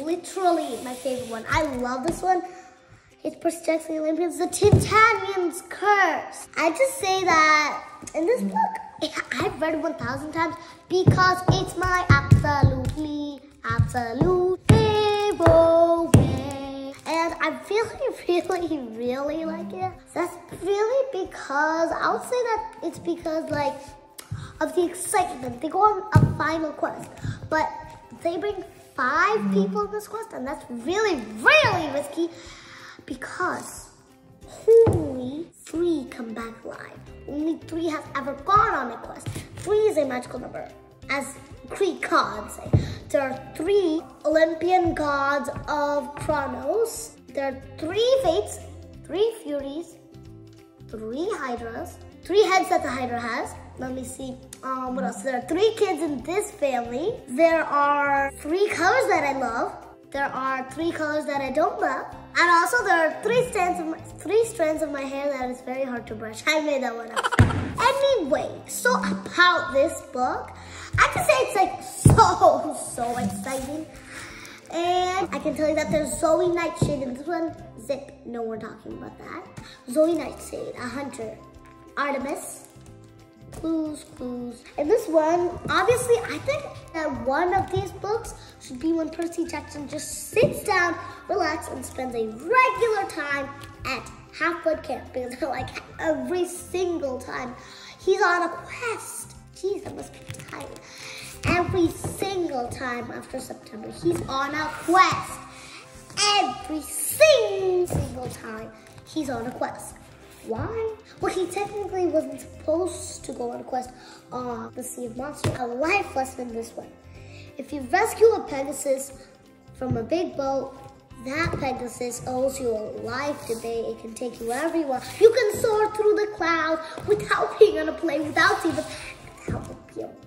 literally my favorite one. I love this one. It's Percy Jackson Olympians, the Titanian's Curse. I just say that in this book, I've read it 1,000 times because it's my absolute favorite. And I really like it. That's really because, I would say that it's because like of the excitement. They go on a final quest, but they bring 5 people in this quest, and that's really risky. Because only 3 come back alive. Only 3 has ever gone on a quest. 3 is a magical number, as Greek gods say. There are 3 Olympian gods of Kronos. There are 3 fates, 3 furies, 3 hydras, 3 heads that the hydra has. Let me see, what else? There are 3 kids in this family. There are 3 colors that I love. There are 3 colors that I don't love. And also there are 3 strands of my hair that is very hard to brush. I made that one up. Anyway, so about this book, I can say it's like so exciting. And I can tell you that there's Zoe Nightshade in this one. Zip, no, we're talking about that. Zoe Nightshade, a hunter. Artemis. Clues. In this one, obviously, I think that one of these books should be when Percy Jackson just sits down, relax, and spends a regular time at Half-Blood Camp. Because like every single time he's on a quest. Jeez, that must be tired. Every single time after September, he's on a quest. Every single time he's on a quest. Why? Well, he technically wasn't supposed to go on a quest on the Sea of Monsters. A life lesson in this one. If you rescue a Pegasus from a big boat, that Pegasus owes you a life today. It can take you wherever you want. You can soar through the clouds without being on a plane, without seeing them. That would be amazing.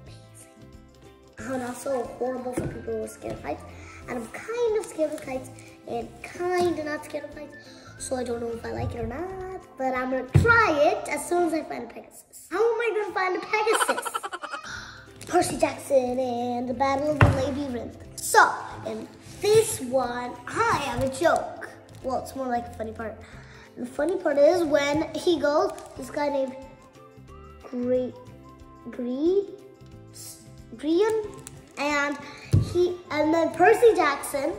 And also horrible for people who are scared of heights. And I'm kind of scared of heights and kind of not scared of heights. So I don't know if I like it or not, but I'm gonna try it as soon as I find a Pegasus. How am I gonna find a Pegasus? Percy Jackson and the Battle of the Labyrinth. So, in this one, I have a joke. Well, it's more like a funny part. And the funny part is when he goes, this guy named Riordan, and then Percy Jackson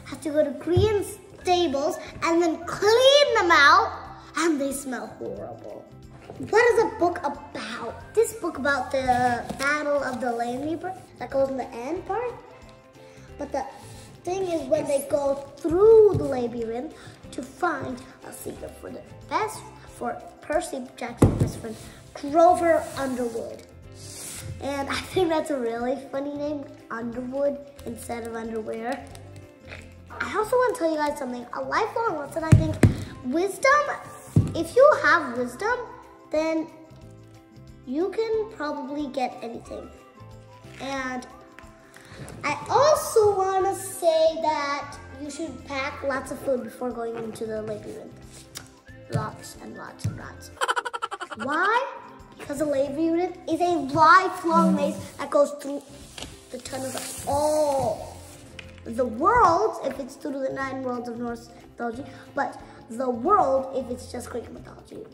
has to go to Green's stables and then clean them out, and they smell horrible. What is the book about? This book about the Battle of the Labyrinth that goes in the end part. But the thing is when they go through the labyrinth to find a secret for Percy Jackson's best friend, Grover Underwood. And I think that's a really funny name, Underwood instead of underwear. I also want to tell you guys something, a lifelong lesson. I think wisdom, if you have wisdom, then you can probably get anything. And I also want to say that you should pack lots of food before going into the labyrinth. Lots and lots and lots. Why? Because the labyrinth is a lifelong maze that goes through the tunnels of all the world, if it's through the 9 worlds of Norse mythology, but the world if it's just Greek mythology.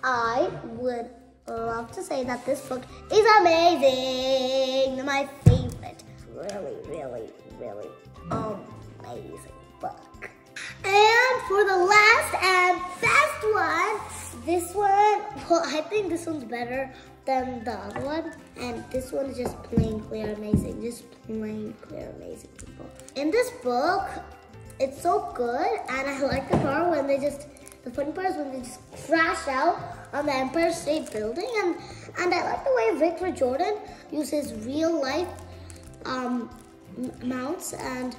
I would love to say that this book is amazing. My favorite. Really amazing book. And for the last and best one, this one, well, I think this one's better than the other one. And this one is just plain, clear, amazing. Just plain, clear, amazing book. In this book, it's so good, and I like the part when the funny part is when they just crash out on the Empire State Building, and I like the way Riordan uses real life mounts and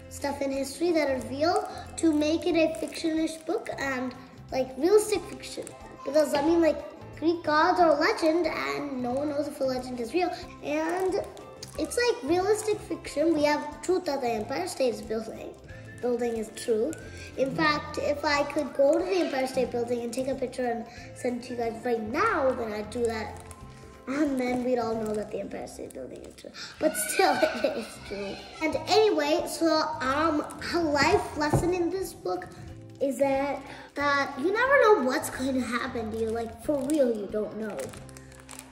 stuff in history that are real to make it a fictionish book and like realistic fiction. Because I mean, like, Greek gods are a legend and no one knows if a legend is real. And it's like realistic fiction. We have truth that the Empire State is building is true. In fact, if I could go to the Empire State Building and take a picture and send it to you guys right now, then I'd do that And then we'd all know that the Empire State Building is true. But still, it is true. And anyway, so a life lesson in this book is that you never know what's going to happen to you. Like, for real, you don't know.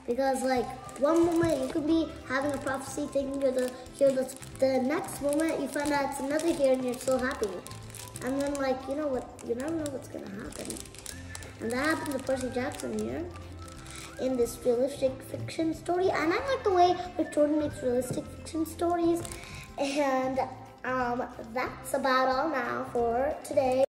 Because, like, one moment you could be having a prophecy thinking you're the hero. The next moment you find out it's another hero and you're so happy. And then, like, you know what? You never know what's going to happen. And that happened to Percy Jackson here in this realistic fiction story. And I like the way Riordan makes realistic fiction stories. And that's about all now for today.